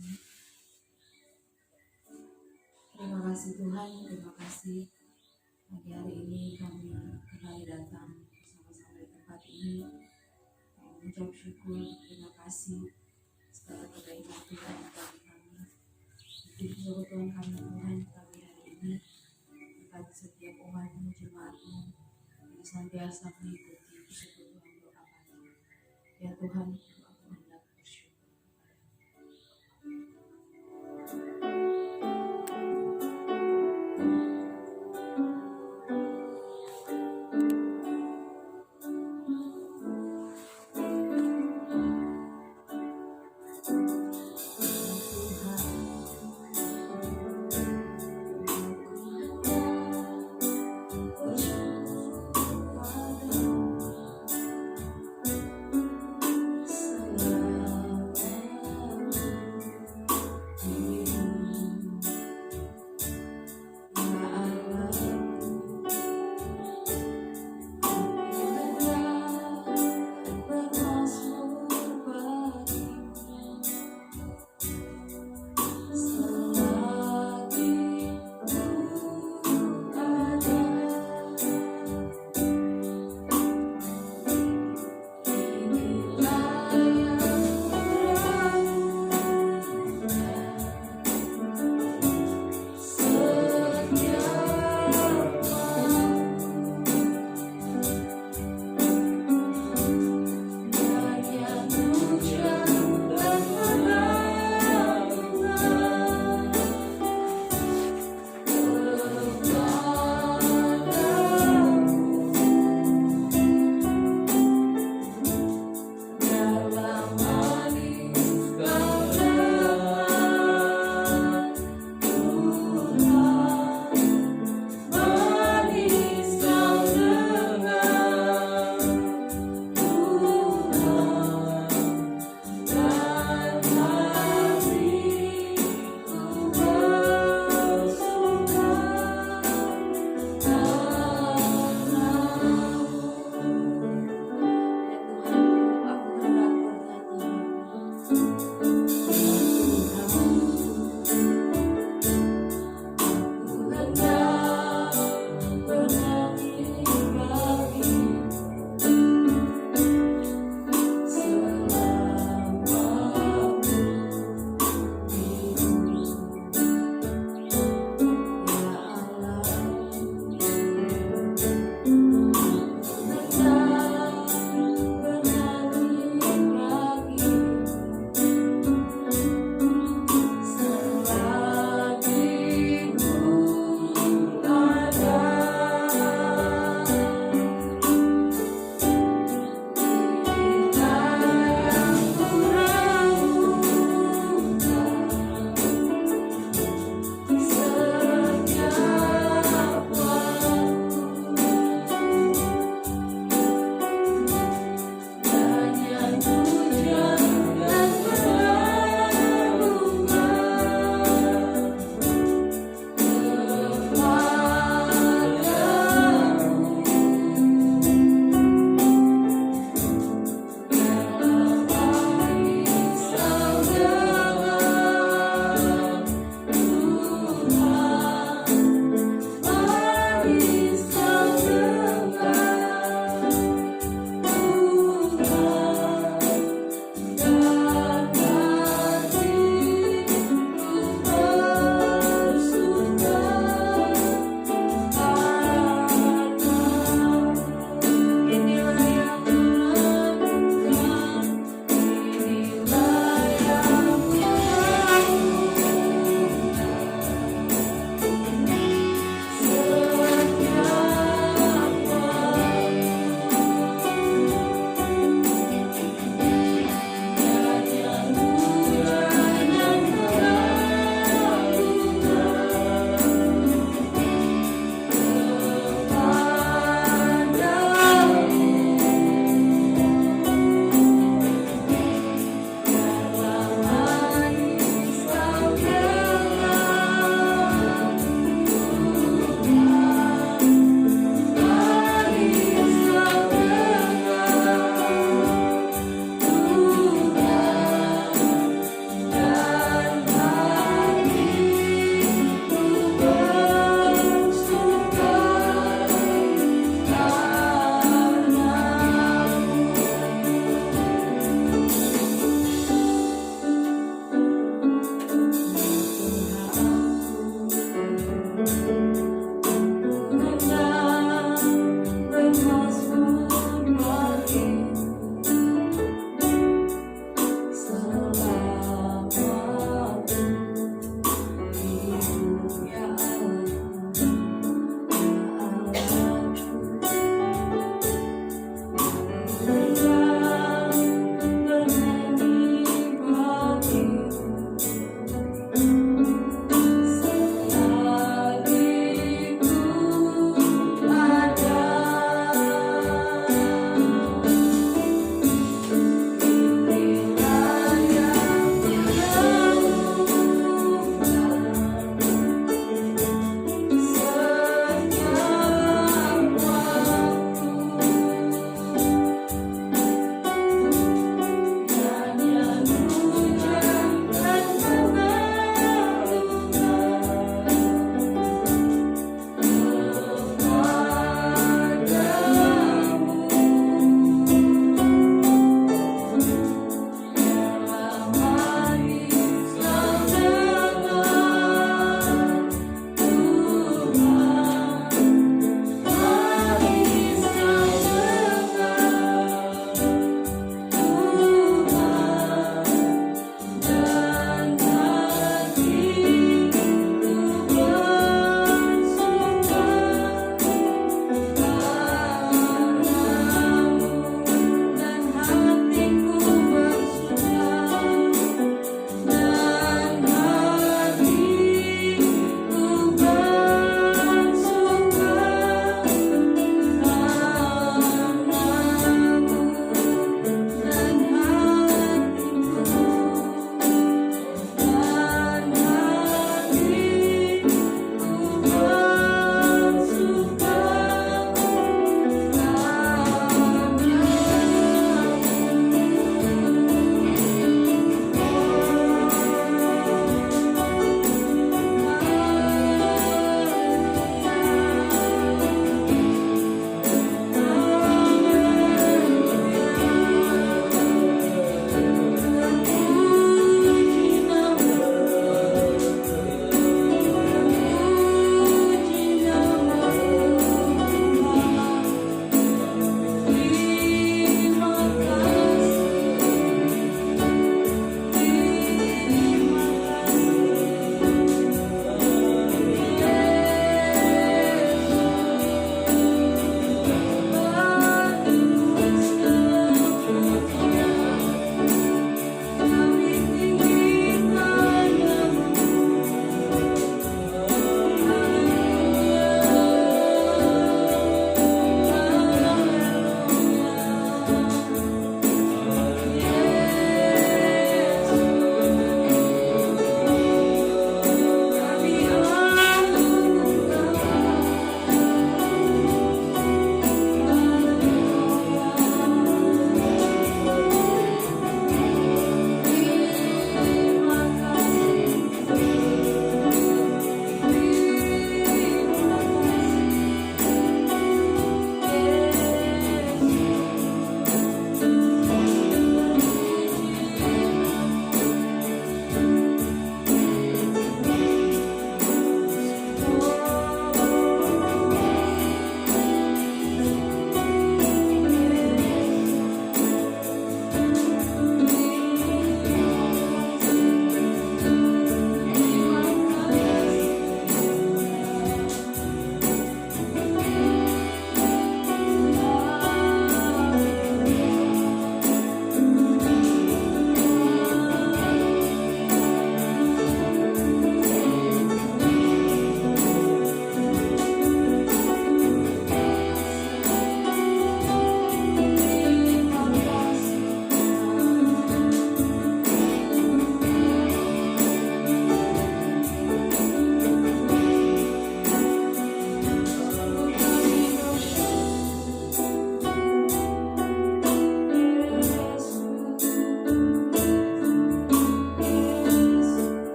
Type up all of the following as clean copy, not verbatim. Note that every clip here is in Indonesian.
ini. Terima kasih Tuhan, terima kasih pagi hari ini kami kembali datang bersama-sama di tempat ini. Mengucap syukur, terima kasih segala kebaikan Tuhan bagi kami. Puji Tuhan kami Tuhan pagi hari ini, berkati setiap umat-Mu, jemaat-Mu yang senantiasa mengikuti persekutuan doa kami. Ya Tuhan, aku hendak bersyukur.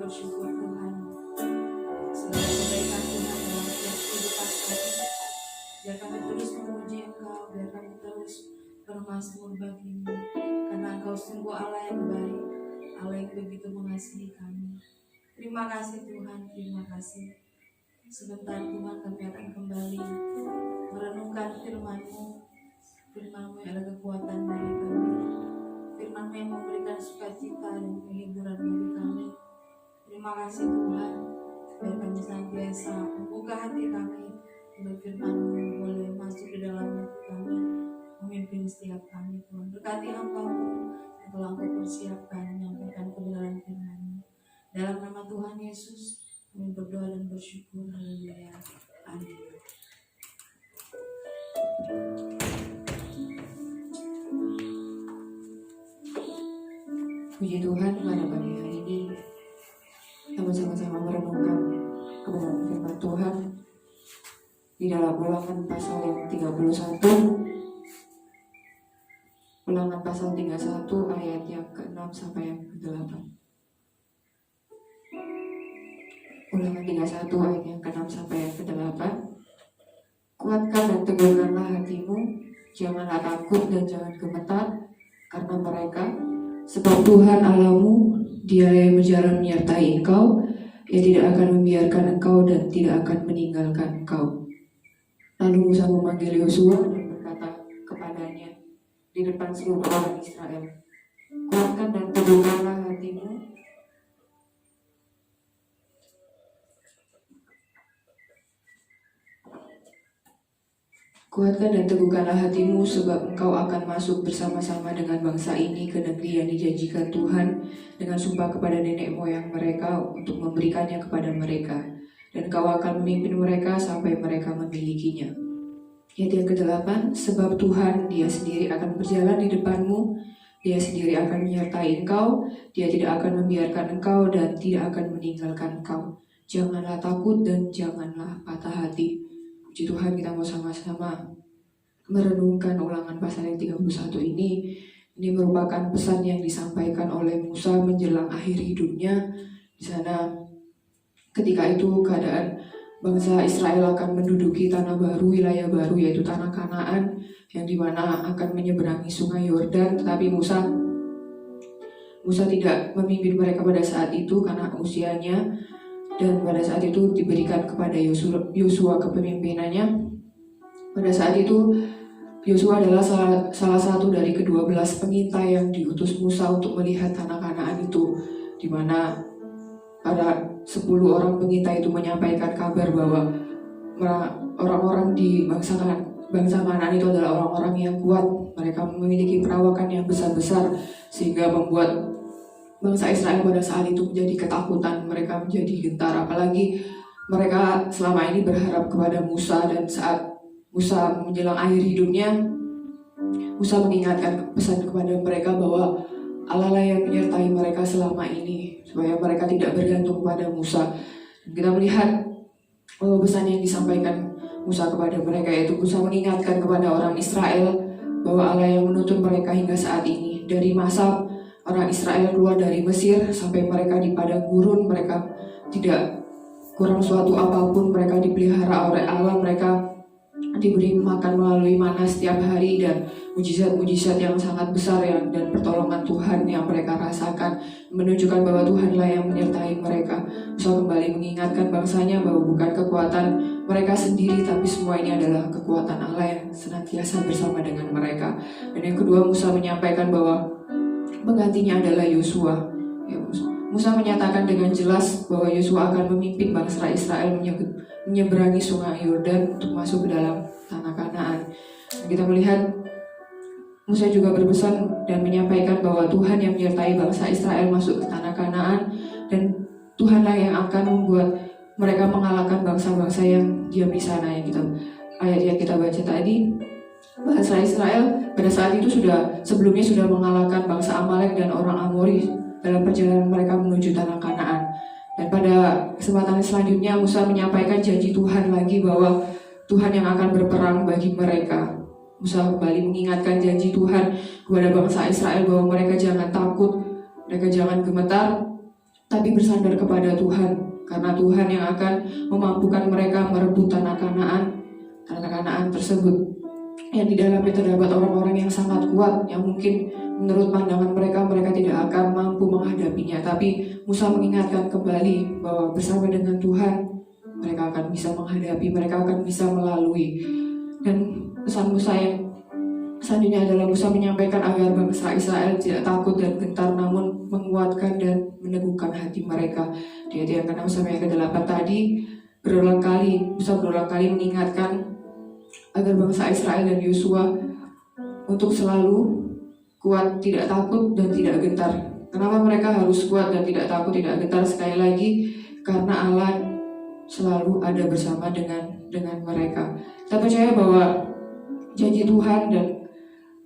bersyukur Tuhan segala kebaikan Tuhan dalam setiap kehidupan kami. Biar kami terus memuji Engkau, biar kami terus bermazmur bagimu, karena Engkau sungguh Allah yang baik, Allah yang begitu mengasihi kami. Terima kasih Tuhan, terima kasih. Sebentar Tuhan kami akan kembali merenungkan firman-Mu, firman-Mu yang ada kekuatan bagi kami, firman-Mu yang memberikan sukacita dan kehiburan bagi kami. Terima kasih Tuhan, biar kami senantiasa membuka hati kami untuk firman-Mu boleh masuk di dalam hati kami, memimpin setiap kami. Tuhan berkati hamba-Mu yang telah Engkau persiapkan menyampaikan kebenaran firman-Mu. Dalam nama Tuhan Yesus kami berdoa dan bersyukur. Haleluya. Amin. Puji Tuhan, pada pagi hari ini kita sama-sama merenungkan kebenaran firman Tuhan di dalam Ulangan pasal yang 31. Ulangan pasal 31 ayat yang ke-6 sampai yang ke-8. Ulangan 31 ayat yang ke-6 sampai yang ke-8. Kuatkan dan teguhkanlah hatimu, janganlah takut dan jangan gemetar karena mereka, sebab Tuhan Allahmu, Dia yang berjalan menyertai engkau, Ia tidak akan membiarkan engkau dan tidak akan meninggalkan engkau. Lalu Musa memanggil Yosua dan berkata kepadanya di depan seluruh orang Israel, kuatkan dan teguhkanlah hatimu, kuatkan dan teguhkanlah hatimu, sebab engkau akan masuk bersama-sama dengan bangsa ini ke negeri yang dijanjikan Tuhan dengan sumpah kepada nenek moyang mereka untuk memberikannya kepada mereka. Dan kau akan memimpin mereka sampai mereka memilikinya. Ayat yang ke-8, sebab Tuhan Dia sendiri akan berjalan di depanmu, Dia sendiri akan menyertai engkau, Dia tidak akan membiarkan engkau dan tidak akan meninggalkan engkau. Janganlah takut dan janganlah patah hati. Puji Tuhan, kita mau sama-sama merenungkan Ulangan pasal yang 31 ini. Ini merupakan pesan yang disampaikan oleh Musa menjelang akhir hidupnya. Di sana ketika itu keadaan bangsa Israel akan menduduki tanah baru, wilayah baru, yaitu tanah Kanaan, yang dimana akan menyeberangi sungai Yordan. Tetapi Musa tidak memimpin mereka pada saat itu karena usianya, dan pada saat itu diberikan kepada Yosua kepemimpinannya. Pada saat itu Yosua adalah salah satu dari ke-12 pengintai yang diutus Musa untuk melihat tanah Kanaan itu, di mana pada 10 orang pengintai itu menyampaikan kabar bahwa orang-orang di bangsa Kanaan itu adalah orang-orang yang kuat. Mereka memiliki perawakan yang besar-besar sehingga membuat bangsa Israel pada saat itu menjadi ketakutan. Mereka menjadi gentar, apalagi mereka selama ini berharap kepada Musa. Dan saat Musa menjelang akhir hidupnya, Musa mengingatkan pesan kepada mereka bahwa Allah lah yang menyertai mereka selama ini, supaya mereka tidak bergantung pada Musa. Dan kita melihat pesan yang disampaikan Musa kepada mereka, yaitu Musa mengingatkan kepada orang Israel bahwa Allah yang menuntun mereka hingga saat ini. Dari masa orang Israel keluar dari Mesir sampai mereka di padang gurun, mereka tidak kurang suatu apapun. Mereka dipelihara oleh Allah, mereka diberi makan melalui mana setiap hari, dan mujizat-mujizat yang sangat besar dan pertolongan Tuhan yang mereka rasakan menunjukkan bahwa Tuhanlah yang menyertai mereka. Musa kembali mengingatkan bangsanya bahwa bukan kekuatan mereka sendiri, tapi semua ini adalah kekuatan Allah yang senantiasa bersama dengan mereka. Dan yang kedua, Musa menyampaikan bahwa penggantinya adalah Yosua. Musa menyatakan dengan jelas bahwa Yosua akan memimpin bangsa Israel menyeberangi sungai Yordan untuk masuk ke dalam tanah Kanaan. Dan kita melihat Musa juga berpesan dan menyampaikan bahwa Tuhan yang menyertai bangsa Israel masuk ke tanah Kanaan, dan Tuhanlah yang akan membuat mereka mengalahkan bangsa-bangsa yang diam di sana. Ayat yang kita baca tadi, bangsa Israel pada saat itu sebelumnya sudah mengalahkan bangsa Amalek dan orang Amori dalam perjalanan mereka menuju tanah Kanaan. Dan pada kesempatan selanjutnya Musa menyampaikan janji Tuhan lagi bahwa Tuhan yang akan berperang bagi mereka. Musa kembali mengingatkan janji Tuhan kepada bangsa Israel bahwa mereka jangan takut, mereka jangan gemetar, tapi bersandar kepada Tuhan, karena Tuhan yang akan memampukan mereka merebut tanah Kanaan tersebut, yang di dalamnya terdapat orang-orang yang sangat kuat, yang mungkin menurut pandangan mereka tidak akan mampu menghadapinya. Tapi Musa mengingatkan kembali bahwa bersama dengan Tuhan mereka akan bisa menghadapi, mereka akan bisa melalui. Dan pesan Musa yang selanjutnya adalah Musa menyampaikan agar bangsa Israel tidak takut dan gentar, namun menguatkan dan meneguhkan hati mereka. Di ayat yang ke-6 sampai yang ke-8 tadi, Musa berulang kali mengingatkan agar bangsa Israel dan Yosua untuk selalu kuat, tidak takut dan tidak gentar. Kenapa mereka harus kuat dan tidak takut, tidak gentar? Sekali lagi, karena Allah selalu ada bersama dengan mereka. Kita percaya bahwa janji Tuhan dan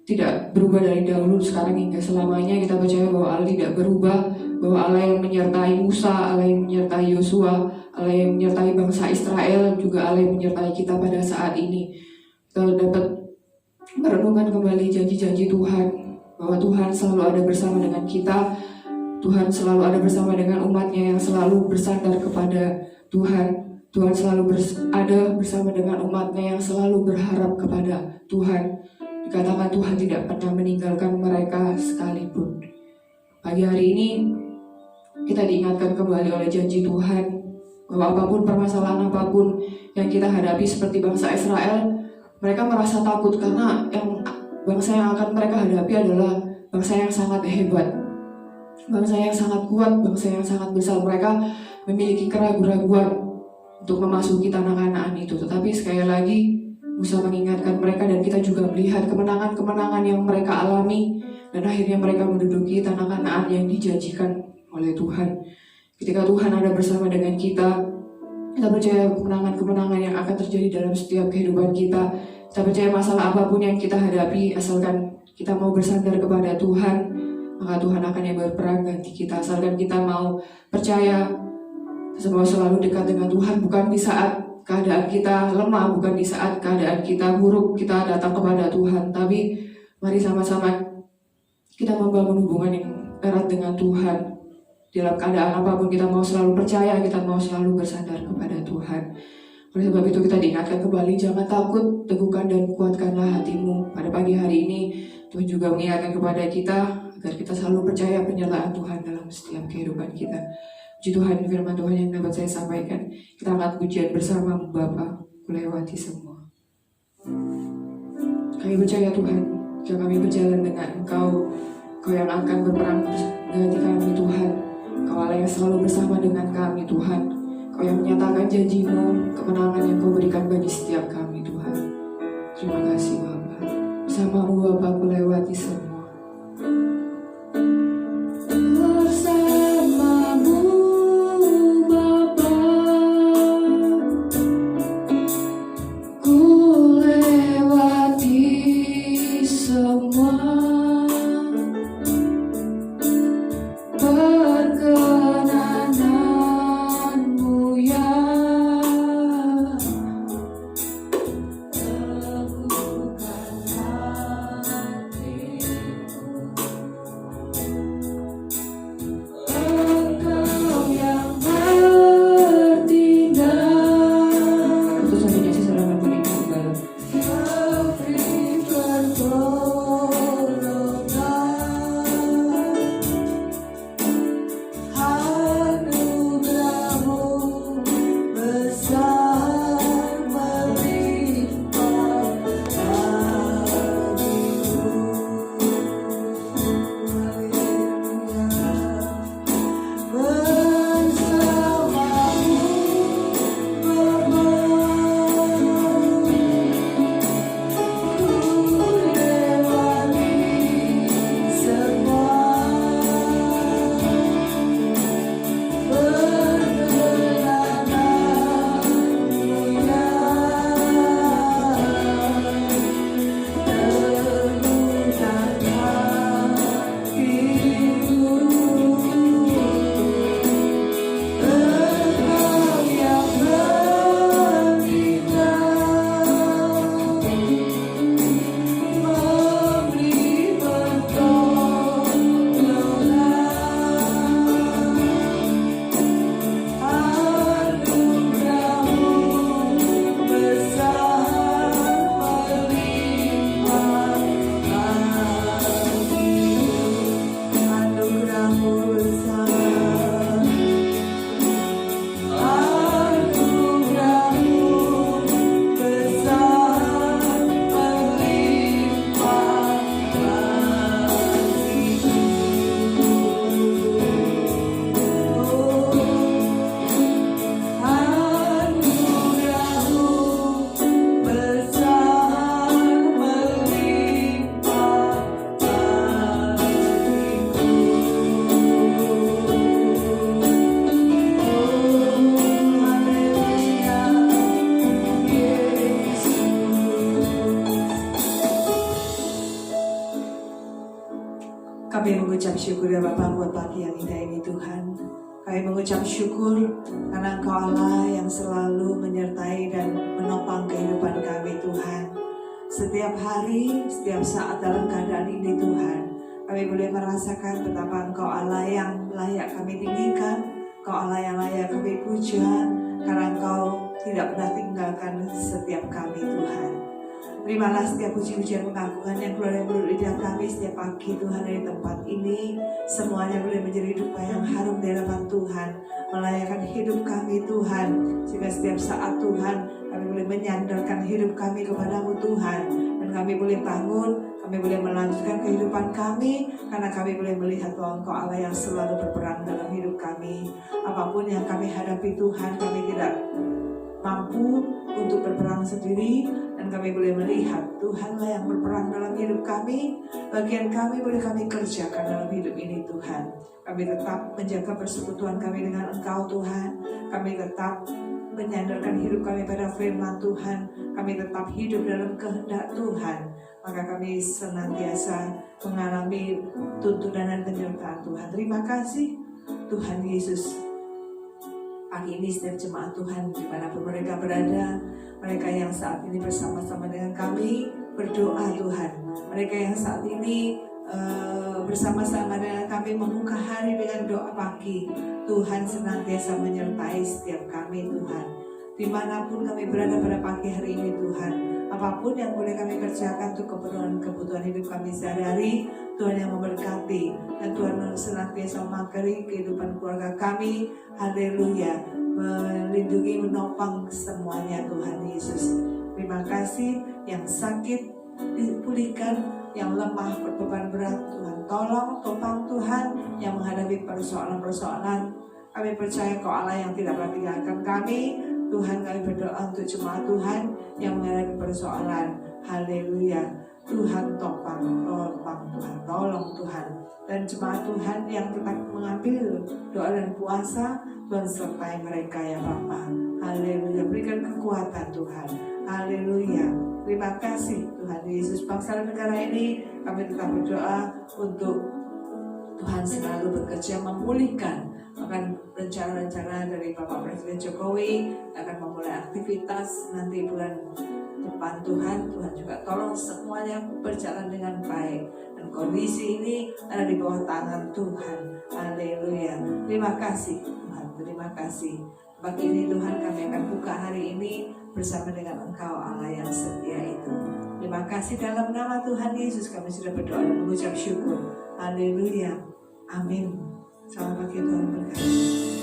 tidak berubah dari dahulu, sekarang hingga selamanya. Kita percaya bahwa Allah tidak berubah, bahwa Allah yang menyertai Musa, Allah yang menyertai Yosua, Allah yang menyertai bangsa Israel, juga Allah yang menyertai kita pada saat ini. Kita dapat merenungkan kembali janji-janji Tuhan, bahwa Tuhan selalu ada bersama dengan kita. Tuhan selalu ada bersama dengan umatnya yang selalu bersandar kepada Tuhan. Tuhan selalu ada bersama dengan umatnya yang selalu berharap kepada Tuhan. Dikatakan Tuhan tidak pernah meninggalkan mereka sekalipun. Pagi hari ini kita diingatkan kembali oleh janji Tuhan bahwa apapun permasalahan apapun yang kita hadapi, seperti bangsa Israel, mereka merasa takut karena bangsa yang akan mereka hadapi adalah bangsa yang sangat hebat, bangsa yang sangat kuat, bangsa yang sangat besar. Mereka memiliki keraguan-raguan untuk memasuki tanah Kanaan itu. Tetapi sekali lagi Musa mengingatkan mereka, dan kita juga melihat kemenangan-kemenangan yang mereka alami, dan akhirnya mereka menduduki tanah Kanaan yang dijanjikan oleh Tuhan. Ketika Tuhan ada bersama dengan kita percaya kemenangan-kemenangan yang akan terjadi dalam setiap kehidupan kita. Kita percaya masalah apapun yang kita hadapi, asalkan kita mau bersandar kepada Tuhan, maka Tuhan akan yang berperang ganti kita. Asalkan kita mau percaya semua selalu dekat dengan Tuhan, bukan di saat keadaan kita lemah, bukan di saat keadaan kita buruk kita datang kepada Tuhan, tapi mari sama-sama kita membangun hubungan yang erat dengan Tuhan. Dalam keadaan apapun kita mau selalu percaya, kita mau selalu bersandar kepada Tuhan. Oleh sebab itu kita diingatkan kembali, jangan takut, teguhkan dan kuatkanlah hatimu. Pada pagi hari ini Tuhan juga mengingatkan kepada kita agar kita selalu percaya penyertaan Tuhan dalam setiap kehidupan kita. Puji Tuhan, firman Tuhan yang dapat saya sampaikan. Kita angkat pujian bersama, Bapa, kulewati semua. Kami percaya Tuhan, jika kami berjalan dengan Engkau, Engkau yang akan berperang ganti kami Tuhan. Engkau Allah yang selalu bersama dengan kami Tuhan. Engkau yang menyatakan janji-Mu, kemenangan yang Kau berikan bagi setiap kami Tuhan. Terima kasih Bapa. Bersama-Mu Bapa, kulewati semua. Kami mengucap syukur karena Engkau Allah yang selalu menyertai dan menopang kehidupan kami Tuhan. Setiap hari, setiap saat dalam keadaan ini Tuhan, kami boleh merasakan betapa Engkau Allah yang layak kami tinggikan, Engkau Allah yang layak kami puja, karena Engkau tidak pernah tinggalkan setiap kami Tuhan. Terimalah setiap puji-pujian pengagungan yang keluar dari mulut lidah kami setiap pagi Tuhan dari tempat ini. Semuanya boleh menjadi dupa yang harum di hadapan Tuhan, melayakkan hidup kami Tuhan, sehingga setiap saat Tuhan kami boleh menyandarkan hidup kami kepadamu Tuhan, dan kami boleh bangun, kami boleh melanjutkan kehidupan kami, karena kami boleh melihat bahwa Engkau Allah yang selalu berperang dalam hidup kami. Apapun yang kami hadapi Tuhan, kami tidak mampu untuk berperang sendiri, dan kami boleh melihat Tuhanlah yang berperang dalam hidup kami. Bagian kami boleh kami kerjakan dalam hidup ini Tuhan. Kami tetap menjaga persekutuan kami dengan Engkau Tuhan. Kami tetap menyandarkan hidup kami pada firman Tuhan. Kami tetap hidup dalam kehendak Tuhan. Maka kami senantiasa mengalami tuntunan dan penyertaan Tuhan. Terima kasih Tuhan Yesus. Pagi ini setiap jemaat Tuhan dimanapun mereka berada, mereka yang saat ini bersama-sama dengan kami berdoa Tuhan, mereka yang saat ini bersama-sama dengan kami membuka hari dengan doa pagi, Tuhan senantiasa menyertai setiap kami Tuhan. Dimanapun kami berada pada pagi hari ini Tuhan, apapun yang boleh kami kerjakan untuk kebutuhan hidup kami sehari-hari, Tuhan yang memberkati, dan Tuhan senantiasa memagari kehidupan keluarga kami. Haleluya, melindungi, menopang semuanya Tuhan Yesus. Terima kasih. Yang sakit dipulihkan, yang lemah berbeban berat Tuhan tolong, topang Tuhan. Yang menghadapi persoalan-persoalan, kami percaya Kau Allah yang tidak pernah tinggalkan kami. Tuhan, kami berdoa untuk jemaat Tuhan yang menghadapi persoalan. Haleluya, Tuhan topang Tuhan, tolong Tuhan. Dan jemaat Tuhan yang tetap mengambil doa dan puasa, Tuhan sertai mereka ya Bapa. Haleluya, berikan kekuatan Tuhan. Haleluya, terima kasih Tuhan Yesus. Bangsa dan negara ini kami tetap berdoa untuk Tuhan selalu bekerja memulihkan. Akan rencana-rencana dari Bapak Presiden Jokowi akan memulai aktivitas nanti bulan depan Tuhan juga tolong semuanya berjalan dengan baik, dan kondisi ini ada di bawah tangan Tuhan. Haleluya, terima kasih Tuhan, terima kasih. Pagi ini Tuhan kami akan buka hari ini bersama dengan Engkau Allah yang setia itu. Terima kasih, dalam nama Tuhan Yesus kami sudah berdoa dan mengucap syukur. Haleluya, amin. Selamat pagi, Tuhan berkati.